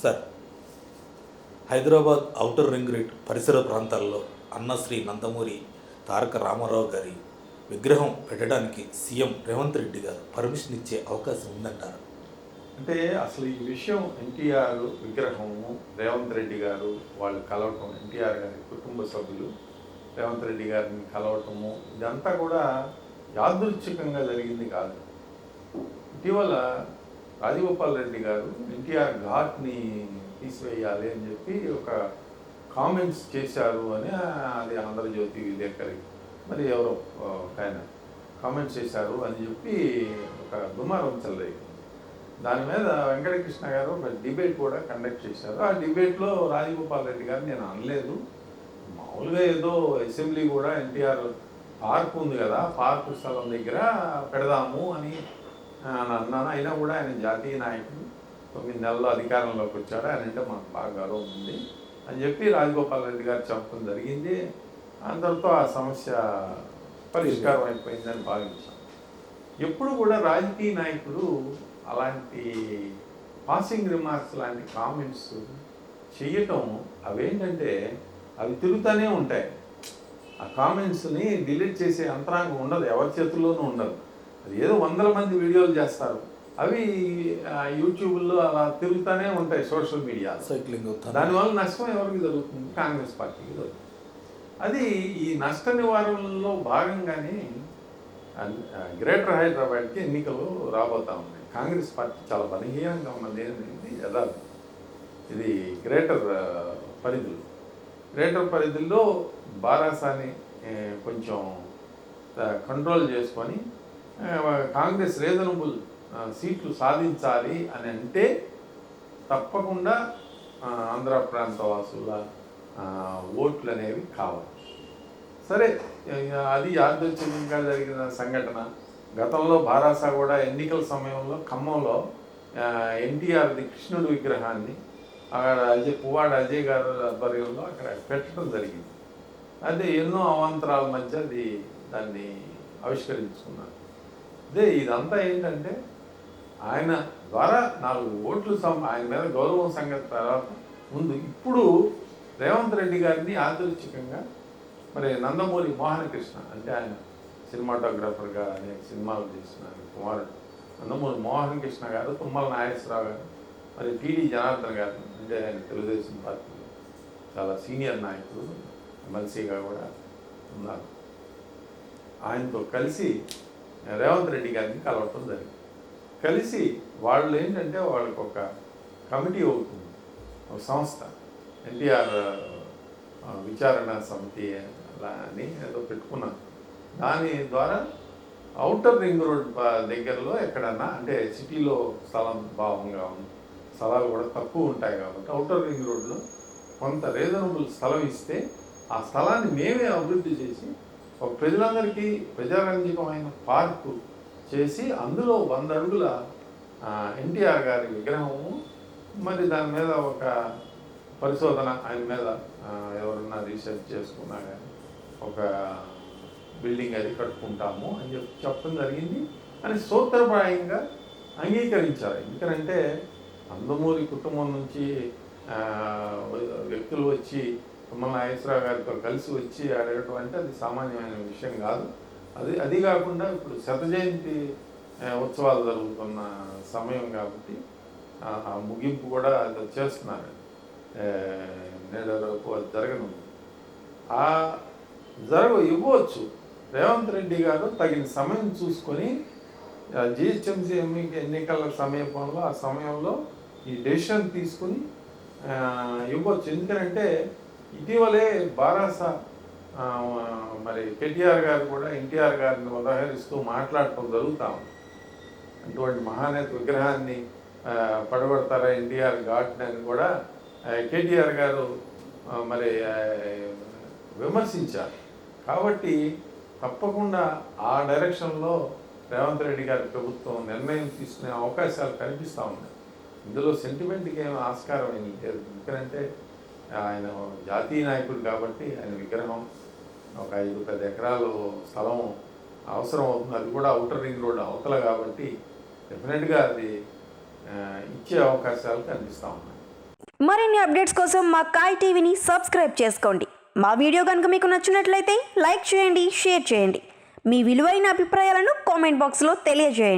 Sir, Hyderabad outer ring road పరిసర ప్రాంతాల్లో అన్న శ్రీ నందమూరి తారక రామారావు గారి విగ్రహం పెట్టడానికి సీఎం రేవంత్ రెడ్డి గారు పర్మిషన్ ఇచ్చే అవకాశం ఉందంటారు. అంటే అసలు ఈ విషయం ఎన్టీఆర్ విగ్రహము రేవంత్ రెడ్డి గారు వాళ్ళు కలవటం, ఎన్టీఆర్ గారి కుటుంబ సభ్యులు రేవంత్ రెడ్డి గారిని కలవటము, ఇదంతా కూడా యాదృచ్ఛికంగా జరిగింది కాదు. ఇటీవల రాజగోపాల్ రెడ్డి గారు ఎన్టీఆర్ ఘాట్ని తీసివేయాలి అని చెప్పి ఒక కామెంట్స్ చేశారు అని, అది ఆంధ్రజ్యోతి విలేకరి మరి ఎవరో ఒక ఆయన కామెంట్స్ చేశారు అని చెప్పి ఒక దుమారం చెలరేగింది. దాని మీద వెంకటకృష్ణ గారు ఒక డిబేట్ కూడా కండక్ట్ చేశారు. ఆ డిబేట్లో రాజగోపాల్ రెడ్డి గారు నేను అనలేదు, మామూలుగా ఏదో అసెంబ్లీ కూడా ఎన్టీఆర్ పార్క్ ఉంది కదా, పార్క్ స్థలం దగ్గర పెడదాము అని అన్నాను. అయినా కూడా ఆయన జాతీయ నాయకుడు, 9 నెలల్లో అధికారంలోకి వచ్చాడు, ఆయన అంటే మాకు బాగా గౌరవం ఉంది అని చెప్పి రాజగోపాల్ రెడ్డి గారు చెప్పడం జరిగింది. అందరితో ఆ సమస్య పరిష్కారం అయిపోయిందని భావించాం. ఎప్పుడు కూడా రాజకీయ నాయకుడు అలాంటి పాసింగ్ రిమార్క్స్ లాంటి కామెంట్స్ చేయటం, అవేంటంటే అవి తిరుగుతూనే ఉంటాయి. ఆ కామెంట్స్ని డిలీట్ చేసే యంత్రాంగం ఉండదు, ఎవరి చేతుల్లోనూ ఉండదు. అది ఏదో 100 మంది వీడియోలు చేస్తారు, అవి యూట్యూబ్లో అలా తిరుగుతూనే ఉంటాయి, సోషల్ మీడియా సైక్లింగ్. దానివల్ల నష్టం ఎవరికి జరుగుతుంది? కాంగ్రెస్ పార్టీకి జరుగుతుంది. అది ఈ నష్ట నివారణలో భాగంగానే గ్రేటర్ హైదరాబాద్కి ఎన్నికలు రాబోతా ఉన్నాయి. కాంగ్రెస్ పార్టీ చాలా బలహీనంగా ఉన్నది అనేది యథార్థం. ఇది గ్రేటర్ పరిధిలో బారాసాని కొంచెం కంట్రోల్ చేసుకొని కాంగ్రెస్ రీజనబుల్ సీట్లు సాధించాలి అని అంటే తప్పకుండా ఆంధ్ర ప్రాంత వాసుల ఓట్లు అనేవి కావాలి. సరే, అది యాదృచ్ఛికంగా జరిగిన సంఘటన. గతంలో బారాసా కూడా ఎన్నికల సమయంలో ఖమ్మంలో ఎన్టీఆర్ది కృష్ణుడి విగ్రహాన్ని అక్కడ పువ్వాడ అజయ్ గారు ఆధ్వర్యంలో అక్కడ పెట్టడం జరిగింది. అదే ఎన్నో అవాంతరాల మధ్య దాన్ని ఆవిష్కరించుకున్నారు. అదే ఇదంతా ఏంటంటే ఆయన ద్వారా 4 ఓట్లు ఆయన మీద గౌరవం సంగతి తర్వాత ముందు. ఇప్పుడు రేవంత్ రెడ్డి గారిని యాదృచ్ఛికంగా మరి నందమూరి మోహనకృష్ణ, అంటే ఆయన సినిమాటోగ్రాఫర్గా అనేక సినిమాలు చేసిన కుమారుడు నందమూరి మోహనకృష్ణ గారు, తుమ్మల నాగేశ్వరరావు గారు, మరి టీడీ జనార్దన్ గారు, అంటే ఆయన తెలుగుదేశం పార్టీలో చాలా సీనియర్ నాయకుడు, ఎమ్మెల్సీగా కూడా ఉన్నారు. ఆయనతో కలిసి రేవంత్ రెడ్డి గారిని కలవటం జరిగింది. కలిసి వాళ్ళు ఏంటంటే వాళ్ళకి ఒక కమిటీ అవుతుంది, ఒక సంస్థ, ఎన్టీఆర్ విచారణ సమితి అలా అని ఏదో పెట్టుకున్నారు. దాని ద్వారా ఔటర్ రింగ్ రోడ్ దగ్గరలో ఎక్కడన్నా, అంటే సిటీలో స్థలం భావంగా ఉంది, స్థలాలు కూడా తక్కువ ఉంటాయి కాబట్టి ఔటర్ రింగ్ రోడ్లో కొంత రీజనబుల్ స్థలం ఇస్తే ఆ స్థలాన్ని మేమే అభివృద్ధి చేసి ఒక ప్రజలందరికీ ప్రజారంజకమైన పార్కు చేసి అందులో 100 అడుగుల ఎన్టీఆర్ గారి విగ్రహము, మరి దాని మీద ఒక పరిశోధన, ఆయన మీద ఎవరన్నా రీసెర్చ్ చేసుకున్నా కానీ ఒక బిల్డింగ్ అది కట్టుకుంటాము అని చెప్పడం జరిగింది అని సూత్రప్రాయంగా అంగీకరించారు. ఎందుకంటే నందమూరి కుటుంబం నుంచి వ్యక్తులు వచ్చి తుమ్మల నాగేశ్వరరావు గారితో కలిసి వచ్చి అడగటం అంటే అది సామాన్యమైన విషయం కాదు. అది కాకుండా ఇప్పుడు 100వ జయంతి ఉత్సవాలు జరుగుతున్న సమయం కాబట్టి ఆ ముగింపు కూడా అది చేస్తున్నారు. నేడలోపు అది జరగనుంది. ఇవ్వచ్చు. రేవంత్ రెడ్డి గారు తగిన సమయం చూసుకొని జిహెచ్ఎంసీ ఎన్నికల సమీపంలో ఆ సమయంలో ఈ డెసిషన్ తీసుకుని ఇవ్వచ్చు. ఎందుకంటే ఇటీవలే బారాసా మరి కేటీఆర్ గారు కూడా ఎన్టీఆర్ గారిని ఉదాహరిస్తూ మాట్లాడటం జరుగుతూ ఉంది. అటువంటి మహానేత విగ్రహాన్ని పడగొడతారా ఎన్టీఆర్ ఘాట్ని అని కూడా కేటీఆర్ గారు మరి విమర్శించారు. కాబట్టి తప్పకుండా ఆ డైరెక్షన్లో రేవంత్ రెడ్డి గారి ప్రభుత్వం నిర్ణయం తీసుకునే అవకాశాలు కనిపిస్తూ ఉన్నాయి. ఇందులో సెంటిమెంట్కి ఏమి ఆస్కారం ఏమి లేదు. ఎందుకంటే ఆయన జాతీయ నాయకుడు కాబట్టి ఆయన విగ్రహం ఒక 5-10 ఎకరాలు స్థలం అవసరం అవుతుంది. అది కూడా ఔటర్ రింగ్ రోడ్ అవతల కాబట్టి డెఫినెట్గా అది ఇచ్చే అవకాశాలు కనిపిస్తూ ఉన్నాయి. మరిన్ని అప్డేట్స్ కోసం మా కాయ్ టీవీని సబ్స్క్రైబ్ చేసుకోండి. మా వీడియో కనుక మీకు నచ్చినట్లయితే లైక్ చేయండి, షేర్ చేయండి. మీ విలువైన అభిప్రాయాలను కామెంట్ బాక్స్లో తెలియజేయండి.